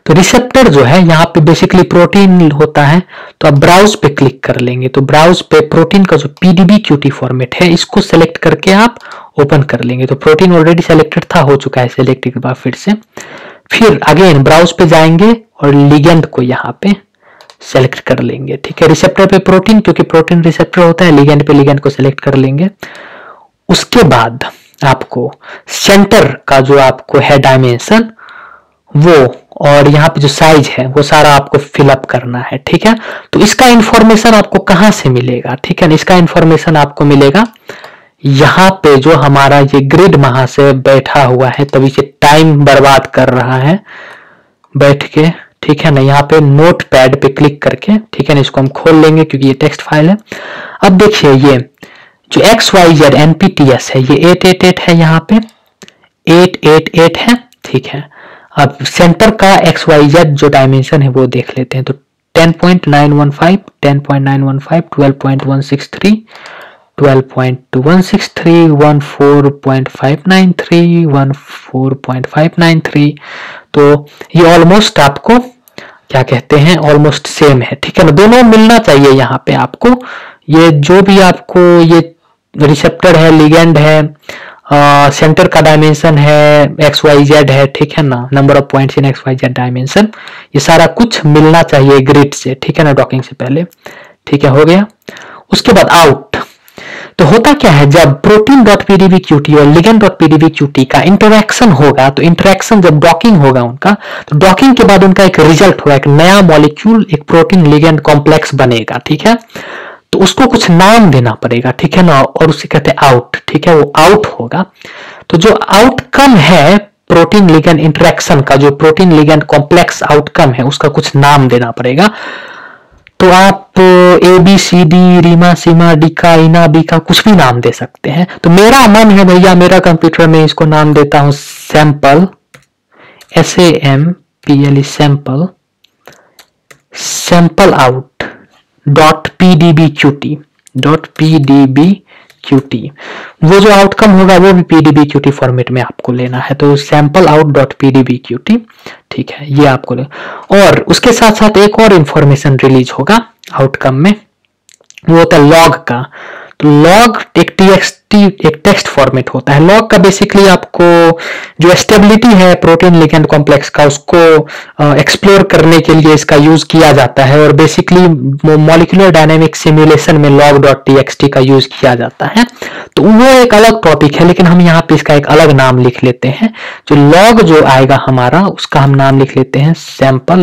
तो रिसेप्टर जो है यहाँ पे बेसिकली प्रोटीन होता है, तो आप ब्राउज पे क्लिक कर लेंगे। तो ब्राउज पे प्रोटीन का जो PDBQT फॉर्मेट है इसको सेलेक्ट करके आप ओपन कर लेंगे। तो प्रोटीन ऑलरेडी सेलेक्टेड था, हो चुका है सेलेक्ट के बाद फिर अगेन ब्राउज पे जाएंगे और लिगेंड को यहाँ पे सेलेक्ट कर लेंगे। ठीक है, रिसेप्टर पे प्रोटीन, क्योंकि प्रोटीन रिसेप्टर होता है, लिगेंड पे लिगेंड को सेलेक्ट कर लेंगे। उसके बाद आपको सेंटर का जो आपको है डायमेंशन वो, और यहाँ पे जो साइज है वो सारा आपको फिलअप करना है। ठीक है, तो इसका इंफॉर्मेशन आपको कहां से मिलेगा? ठीक है, इसका इंफॉर्मेशन आपको मिलेगा यहाँ पे जो हमारा ये ग्रिड वहां से बैठा हुआ है, तभी से टाइम बर्बाद कर रहा है बैठ के। ठीक है ना, यहाँ पे नोट पैड पे क्लिक करके, ठीक है ना, इसको हम खोल लेंगे क्योंकि ये टेक्स्ट फाइल है। अब देखिए ये जो XYZ NPTES है ये 888 है, यहाँ पे 888 है। ठीक है, अब सेंटर का XYZ जो डायमेंशन है वो देख लेते हैं। तो 10.915, 10.915, 12.163, 12.163, 14.593, 14.593। तो ये ऑलमोस्ट आपको क्या कहते हैं, ऑलमोस्ट सेम है। ठीक है ना, दोनों मिलना चाहिए यहाँ पे आपको। ये जो भी आपको ये रिसेप्टर है, लिगेंड है, सेंटर का डायमेंशन है, XYZ है, ठीक है ना, number of points in XYZ dimension, ये सारा कुछ मिलना चाहिए ग्रिड से। ठीक है ना, डॉकिंग से पहले। ठीक है, हो गया। उसके बाद आउट। तो होता क्या है, जब protein.pdbqt और ligand.pdbqt का इंटरेक्शन होगा, तो इंटरेक्शन जब डॉकिंग होगा उनका, तो डॉकिंग के बाद उनका एक रिजल्ट होगा, एक नया मॉलिक्यूल, एक प्रोटीन लिगेंड कॉम्प्लेक्स बनेगा। ठीक है, तो उसको कुछ नाम देना पड़ेगा। ठीक है ना, और उसे कहते हैं आउट। ठीक है, वो आउट होगा। तो जो आउटकम है प्रोटीन लिगेंड इंटरेक्शन का, जो प्रोटीन लिगेंड कॉम्प्लेक्स आउटकम है, उसका कुछ नाम देना पड़ेगा। तो आप ABCD, रीमा, सीमा, डीका, इना, बीका, कुछ भी नाम दे सकते हैं। तो मेरा मन है भैया, मेरा कंप्यूटर में इसको नाम देता हूं sample, SAMPLE, sample, sample out .pdbqt, वो जो आउटकम होगा वो भी PDBQT फॉर्मेट में आपको लेना है। तो सैंपल आउट .pdbqt, ठीक है, ये आपको ले। और उसके साथ साथ एक और इंफॉर्मेशन रिलीज होगा आउटकम में, वो होता है लॉग का। तो लॉग एक टेक्स्ट फॉर्मेट होता है। लॉग का बेसिकली आपको जो स्टेबिलिटी है प्रोटीन लिगेंड कॉम्प्लेक्स का, उसको एक्सप्लोर करने के लिए इसका यूज किया जाता है। और बेसिकली मॉलिक्यूलर डायनामिक सिमुलेशन में log.txt का यूज किया जाता है। तो वो एक अलग टॉपिक है, लेकिन हम यहाँ पे इसका एक अलग नाम लिख लेते हैं। जो लॉग जो आएगा हमारा, उसका हम नाम लिख लेते हैं सैंपल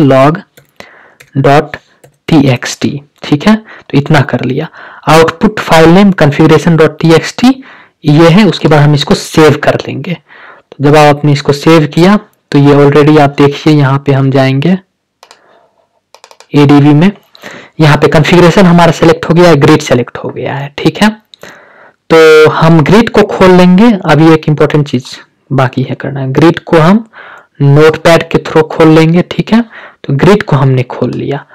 log.txt। ठीक है, तो इतना कर लिया। आउटपुट फाइल नेम configuration.txt ये है। उसके बाद हम इसको सेव कर लेंगे। तो जब आपने इसको सेव किया तो ये ऑलरेडी आप देखिए, यहाँ पे हम जाएंगे ADB में, यहाँ पे कॉन्फ़िगरेशन हमारा सेलेक्ट हो गया है, ग्रिड सेलेक्ट हो गया है। ठीक है, तो हम ग्रिड को खोल लेंगे। अभी एक इंपॉर्टेंट चीज बाकी है करना है, ग्रिड को हम नोटपैड के थ्रू खोल लेंगे। ठीक है, तो ग्रिड को हमने खोल लिया।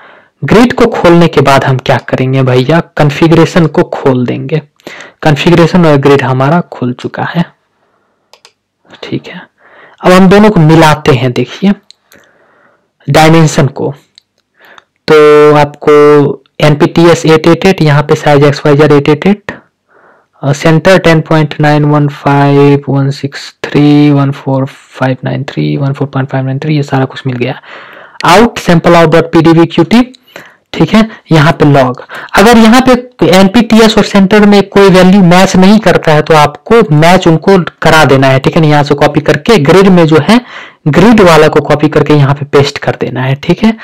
ग्रिड को खोलने के बाद हम क्या करेंगे भैया, कॉन्फ़िगरेशन को खोल देंगे। कॉन्फ़िगरेशन और ग्रिड हमारा खुल चुका है। ठीक है, अब हम दोनों को मिलाते हैं। देखिए डायमेंशन को, तो आपको NPTES 888, यहाँ पे साइज XYZ 888, सेंटर 10.915, 163, 14593, 14.593, ये सारा कुछ मिल गया। आउट सैंपल आउट.pdbqt। ठीक है, यहाँ पे लॉग। अगर यहाँ पे NPTES और सेंटर में कोई वैल्यू मैच नहीं करता है तो आपको मैच उनको करा देना है। ठीक है, यहाँ से कॉपी करके ग्रिड में जो है, ग्रिड वाला को कॉपी करके यहाँ पे पेस्ट कर देना है। ठीक है,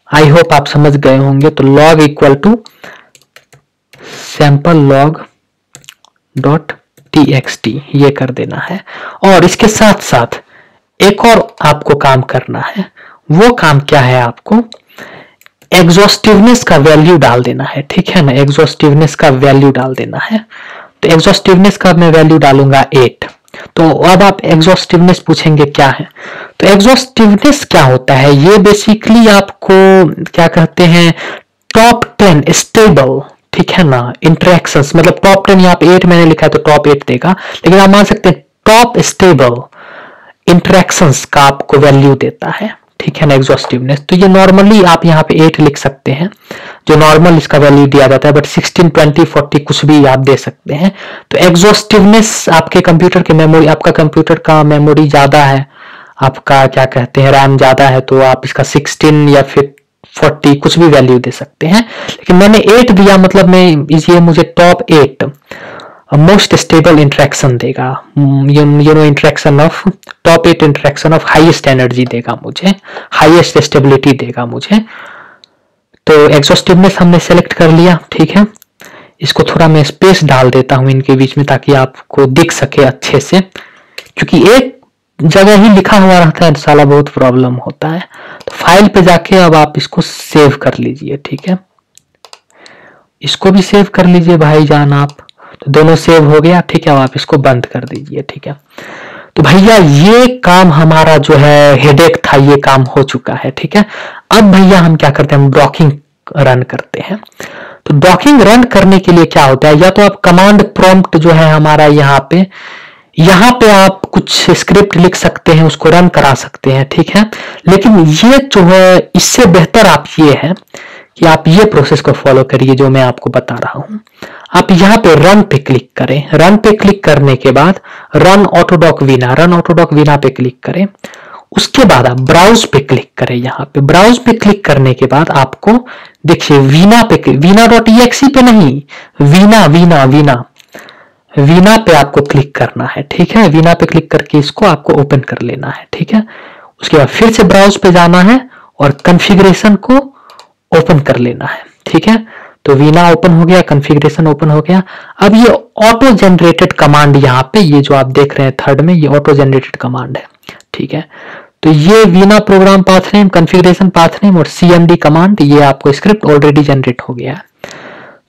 आई होप आप समझ गए होंगे। तो log equal to sample log.txt ये कर देना है। और इसके साथ साथ एक और आपको काम करना है। वो काम क्या है, आपको एग्जॉस्टिवनेस का वैल्यू डाल देना है। ठीक है ना, एग्जॉस्टिवनेस का वैल्यू डाल देना है। तो एग्जॉस्टिवनेस का मैं वैल्यू डालूंगा 8। तो अब आप एग्जॉस्टिवनेस पूछेंगे क्या है, तो एग्जॉस्टिवनेस क्या होता है, ये बेसिकली आपको क्या कहते हैं, टॉप 10 स्टेबल, ठीक है ना, इंटरेक्शंस, मतलब टॉप 10 यहाँ पे 8 मैंने लिखा है तो टॉप 8 देगा, लेकिन आप मान सकते हैं टॉप स्टेबल इंटरेक्शंस का आपको वैल्यू देता है। ठीक है ना, एग्जॉस्टिवनेस। तो ये नॉर्मली आप यहाँ पे 8 लिख सकते हैं, जो नॉर्मल इसका वैल्यू दिया जाता है, बट 16, 20, 40 कुछ भी आप दे सकते हैं। तो एग्जॉस्टिवनेस आपके कंप्यूटर के मेमोरी, आपका कंप्यूटर का मेमोरी ज्यादा है, आपका क्या कहते हैं रैम ज्यादा है, तो आप इसका 16 या फिर 40 कुछ भी वैल्यू दे सकते हैं। लेकिन मैंने 8 दिया, मतलब मैं ये मुझे टॉप 8 मोस्ट स्टेबल इंटरेक्शन देगा, you know interaction of top 8 interaction of highest energy देगा मुझे, हाईएस्ट स्टेबिलिटी देगा मुझे। तो एग्जॉस्टिवनेस हमने सेलेक्ट कर लिया, ठीक है। इसको थोड़ा मैं स्पेस डाल देता हूं इनके बीच में ताकि आपको दिख सके अच्छे से, क्योंकि एक जगह ही लिखा हुआ रहता है साला बहुत प्रॉब्लम होता है। तो फाइल पे जाके अब आप इसको सेव कर लीजिए, ठीक है। इसको भी सेव कर लीजिए भाईजान आप, तो दोनों सेव हो गया, ठीक है। अब आप इसको बंद कर दीजिए, ठीक है। तो भैया ये काम हमारा जो है हेडेक था, ये काम हो चुका है, ठीक है। अब भैया हम क्या करते हैं, हम डॉकिंग रन करते हैं। तो डॉकिंग रन करने के लिए क्या होता है, या तो आप कमांड प्रॉम्प्ट जो है हमारा यहाँ पे आप कुछ स्क्रिप्ट लिख सकते हैं, उसको रन करा सकते हैं, ठीक है। लेकिन ये जो है इससे बेहतर आप ये है कि आप ये प्रोसेस को फॉलो करिए जो मैं आपको बता रहा हूं। आप यहाँ पे रन पे क्लिक करें, रन पे क्लिक करने के बाद run AutoDock Vina, run AutoDock Vina पे क्लिक करें। उसके बाद आप ब्राउज पे क्लिक करें, यहाँ पे ब्राउज पे क्लिक करने के बाद आपको देखिए वीना पे, वीना.exe पे नहीं, वीना वीना वीना वीना पे आपको क्लिक करना है, ठीक है। वीना पे क्लिक करके इसको आपको ओपन कर लेना है, ठीक है। उसके बाद फिर से ब्राउज पे जाना है और कॉन्फ़िगरेशन को ओपन कर लेना है, ठीक है। तो वीना ओपन हो गया, कॉन्फ़िगरेशन ओपन हो गया। अब ये ऑटो जनरेटेड कमांड यहाँ पे, ये जो आप देख रहे हैं थर्ड में, ये ऑटो जनरेटेड कमांड है, ठीक है। तो ये वीना program path name, configuration path name और cmd कमांड, ये आपको स्क्रिप्ट ऑलरेडी जनरेट हो गया है।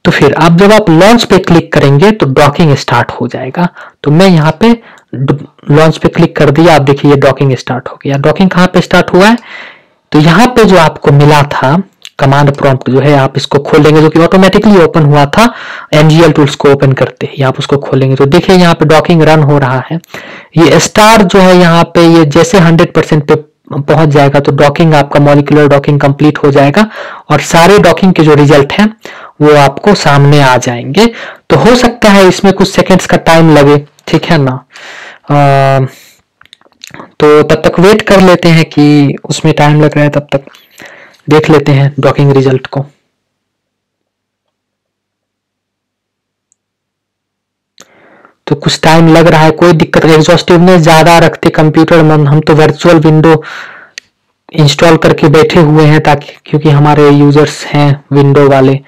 तो फिर अब जब आप लॉन्च पे क्लिक करेंगे तो डॉकिंग स्टार्ट हो जाएगा। तो मैं यहाँ पे लॉन्च पे क्लिक कर दिया, आप देखिए ये डॉकिंग स्टार्ट हो गया। डॉकिंग कहाँ पे स्टार्ट हुआ है, तो यहाँ पे जो आपको मिला था कमांड प्रॉम्प्ट जो है, आप इसको खोलेंगे, जो कि ऑटोमेटिकली ओपन हुआ था एनजीएल टूल्स को ओपन करते ही। आप उसको खोलेंगे तो देखिए यहाँ पे डॉकिंग रन हो रहा है। ये स्टार जो है यहाँ पे, ये जैसे 100% पे पहुंच जाएगा तो डॉकिंग, आपका मॉलिक्यूलर डॉकिंग कंप्लीट हो जाएगा और सारे डॉकिंग के जो रिजल्ट हैं वो आपको सामने आ जाएंगे। तो हो सकता है इसमें कुछ सेकंड्स का टाइम लगे, ठीक है ना। तो तब तक वेट कर लेते हैं कि उसमें टाइम लग रहा है, तब तक देख लेते हैं डॉकिंग रिजल्ट को। तो कुछ टाइम लग रहा है, कोई दिक्कत नहीं। एग्जॉस्टिवनेस ज्यादा रखते कंप्यूटर में, हम तो वर्चुअल विंडो इंस्टॉल करके बैठे हुए हैं ताकि, क्योंकि हमारे यूजर्स हैं विंडो वाले।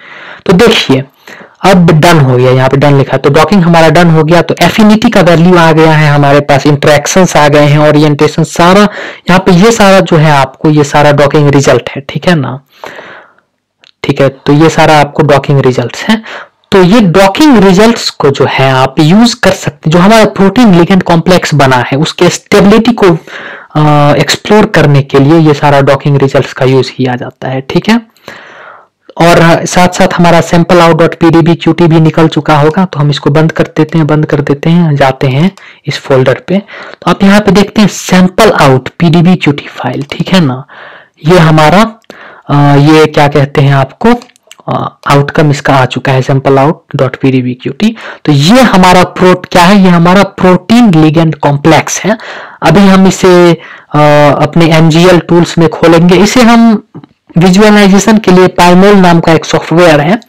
तो देखिए अब डन हो गया, यहाँ पे डन लिखा, तो डॉकिंग हमारा डन हो गया। तो एफिनिटी का वैल्यू आ गया है हमारे पास, इंटरेक्शंस आ गए हैं, ओरिएंटेशन सारा यहाँ पे, ये सारा जो है आपको, ये सारा डॉकिंग रिजल्ट है, ठीक है ना। ठीक है, तो ये सारा आपको डॉकिंग रिजल्ट्स है। तो ये डॉकिंग रिजल्ट्स को जो है आप यूज कर सकते हैं, जो हमारा प्रोटीन लिगेंड कॉम्प्लेक्स बना है उसके स्टेबिलिटी को एक्सप्लोर करने के लिए ये सारा डॉकिंग रिजल्ट्स का यूज किया जाता है, ठीक है। और साथ साथ हमारा सैंपल आउट डॉट pdbqt भी निकल चुका होगा, तो हम इसको बंद कर देते हैं, बंद कर देते हैं, जाते हैं इस फोल्डर पे। तो आप यहाँ पे देखते हैं सैंपल आउट pdbqt फाइल, ठीक है ना। ये हमारा ये क्या कहते हैं आपको, आउटकम इसका आ चुका है, सैंपल आउट डॉट pdbqt। तो ये हमारा क्या है, ये हमारा प्रोटीन लिगेंड कॉम्प्लेक्स है। अभी हम इसे अपने एमजीएल टूल्स में खोलेंगे। इसे हम विजुअलाइजेशन के लिए पाइमोल नाम का एक सॉफ्टवेयर है,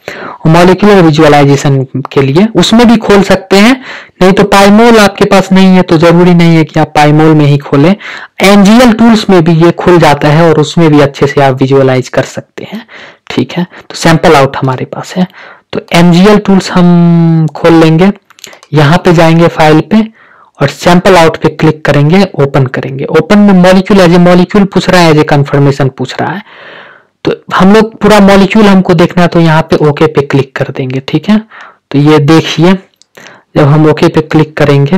मॉलिक्यूलर विजुअलाइजेशन के लिए, उसमें भी खोल सकते हैं। नहीं तो पाइमोल आपके पास नहीं है तो जरूरी नहीं है कि आप पाइमोल में ही खोलें, एनजीएल टूल्स में भी ये खुल जाता है और उसमें भी अच्छे से आप विजुअलाइज कर सकते हैं, ठीक है। तो सैंपल आउट हमारे पास है, तो एनजीएल टूल्स हम खोल लेंगे, यहाँ पे जाएंगे फाइल पे और सैंपल आउट पे क्लिक करेंगे, ओपन करेंगे। ओपन में मॉलिक्यूल एज ए मॉलिक्यूल पूछ रहा है, एज ए कंफर्मेशन पूछ रहा है। तो हम लोग पूरा मॉलिक्यूल हमको देखना है, तो यहाँ पे ओके पे क्लिक कर देंगे, ठीक है। तो ये देखिए जब हम ओके पे क्लिक करेंगे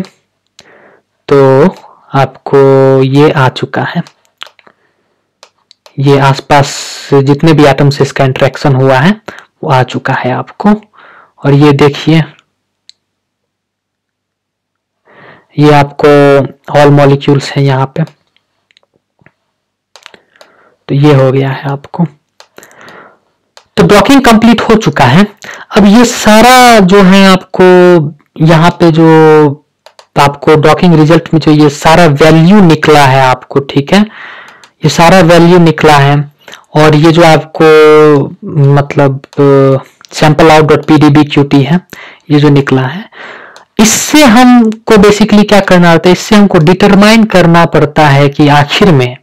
तो आपको ये आ चुका है, ये आसपास जितने भी एटम से इसका इंटरेक्शन हुआ है वो आ चुका है आपको। और ये देखिए ये आपको ऑल मॉलिक्यूल्स हैं यहाँ पे, तो ये हो गया है आपको। तो डॉकिंग कंप्लीट हो चुका है। अब ये सारा जो है आपको यहाँ पे जो आपको डॉकिंग रिजल्ट में जो ये सारा वैल्यू निकला है आपको, ठीक है, ये सारा वैल्यू निकला है। और ये जो आपको मतलब सैंपल आउट डॉट pdbqt है, ये जो निकला है, इससे हमको बेसिकली क्या करना होता है, इससे हमको डिटरमाइन करना पड़ता है कि आखिर में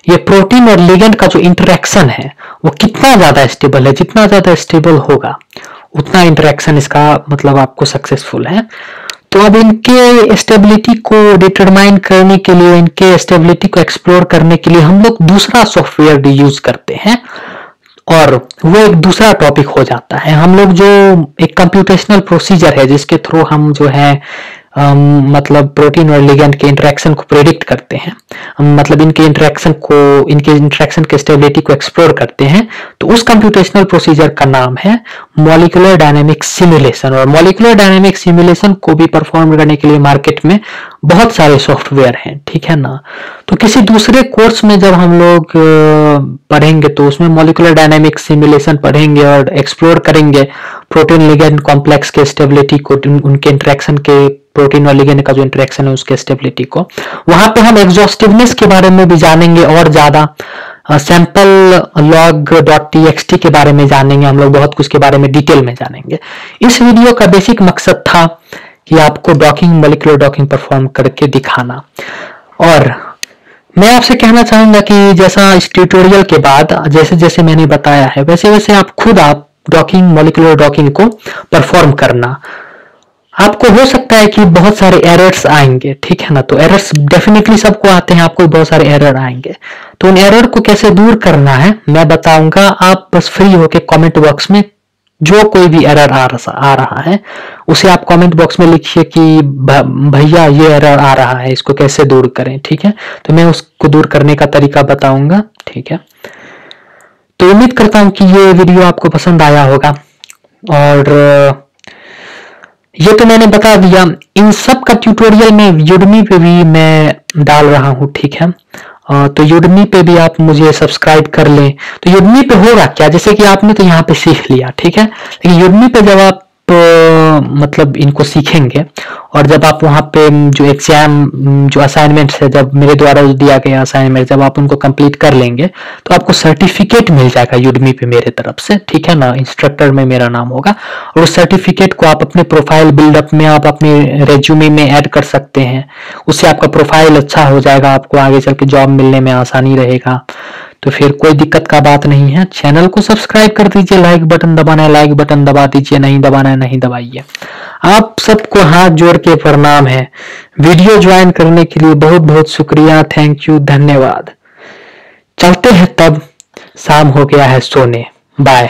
ये प्रोटीन और लिगेंड का जो इंटरेक्शन है वो कितना ज्यादा स्टेबल है। जितना ज्यादा स्टेबल होगा उतना इंटरेक्शन इसका मतलब आपको सक्सेसफुल है। तो अब इनके स्टेबिलिटी को डिटरमाइन करने के लिए, इनके स्टेबिलिटी को एक्सप्लोर करने के लिए हम लोग दूसरा सॉफ्टवेयर यूज करते हैं, और वो एक दूसरा टॉपिक हो जाता है। हम लोग जो एक कंप्यूटेशनल प्रोसीजर है जिसके थ्रू हम जो है मतलब प्रोटीन और लिगेंड के इंटरेक्शन को प्रेडिक्ट करते हैं, मतलब इनके इंटरेक्शन के स्टेबिलिटी को एक्सप्लोर करते हैं, तो उस कंप्यूटेशनल प्रोसीजर का नाम है मॉलिक्यूलर डायनामिक सिमुलेशन। और मॉलिक्यूलर डायनामिक सिमुलेशन को भी परफॉर्म करने के लिए मार्केट में बहुत सारे सॉफ्टवेयर हैं, ठीक है ना। तो किसी दूसरे कोर्स में जब हम लोग पढ़ेंगे तो उसमें मॉलिक्यूलर डायनामिक सिमुलेशन पढ़ेंगे और एक्सप्लोर करेंगे प्रोटीन लिगेंड कॉम्प्लेक्स के स्टेबिलिटी को, उनके इंटरेक्शन के, प्रोटीन और लिगेंड का जो इंटरेक्शन है उसके स्टेबिलिटी को। वहां पे हम एग्जॉस्टिवनेस के बारे में भी जानेंगे और ज्यादा, सैंपल लॉग डॉट टीएक्सटी के बारे में जानेंगे, हम लोग बहुत कुछ के बारे में डिटेल में जानेंगे। इस वीडियो का बेसिक मकसद था कि आपको डॉकिंग, मॉलिक्यूलर डॉकिंग परफॉर्म करके दिखाना। और मैं आपसे कहना चाहूंगा कि जैसा इस ट्यूटोरियल के बाद जैसे जैसे मैंने बताया है वैसे वैसे आप खुद डॉकिंग, मॉलिक्यूलर डॉकिंग को परफॉर्म करना। आपको हो सकता है कि बहुत सारे एरर्स आएंगे, ठीक है ना, तो एरर्स डेफिनेटली सबको आते हैं, आपको बहुत सारे एरर आएंगे। तो उन एरर को कैसे दूर करना है मैं बताऊंगा। आप बस फ्री होके कमेंट बॉक्स में जो कोई भी एरर आ रहा है उसे आप कमेंट बॉक्स में लिखिए कि भैया ये एरर आ रहा है, इसको कैसे दूर करें, ठीक है। तो मैं उसको दूर करने का तरीका बताऊंगा, ठीक है। तो उम्मीद करता हूं कि ये वीडियो आपको पसंद आया होगा। और ये तो मैंने बता दिया, इन सब का ट्यूटोरियल में यूडमी पे भी मैं डाल रहा हूँ, ठीक है। तो यूडमी पे भी आप मुझे सब्सक्राइब कर लें। तो यूडमी पे होगा क्या, जैसे कि आपने तो यहाँ पे सीख लिया, ठीक है, लेकिन यूडमी पे जब आप मतलब इनको सीखेंगे और जब आप वहां पे जो एग्जाम, जो असाइनमेंट्स है, जब मेरे द्वारा दिया गया असाइनमेंट जब आप उनको कंप्लीट कर लेंगे तो आपको सर्टिफिकेट मिल जाएगा यूडमी पे मेरे तरफ से, ठीक है ना। इंस्ट्रक्टर में मेरा नाम होगा और उस सर्टिफिकेट को आप अपने प्रोफाइल बिल्डअप में, आप अपने रेज्यूमे में ऐड कर सकते हैं। उससे आपका प्रोफाइल अच्छा हो जाएगा, आपको आगे चल के जॉब मिलने में आसानी रहेगा। तो फिर कोई दिक्कत का बात नहीं है। चैनल को सब्सक्राइब कर दीजिए, लाइक बटन दबाना है लाइक बटन दबा दीजिए, नहीं दबाना है नहीं दबाइए। आप सबको हाथ जोड़ के प्रणाम है। वीडियो ज्वाइन करने के लिए बहुत बहुत शुक्रिया, थैंक यू, धन्यवाद। चलते हैं तब, शाम हो गया है सोने, बाय।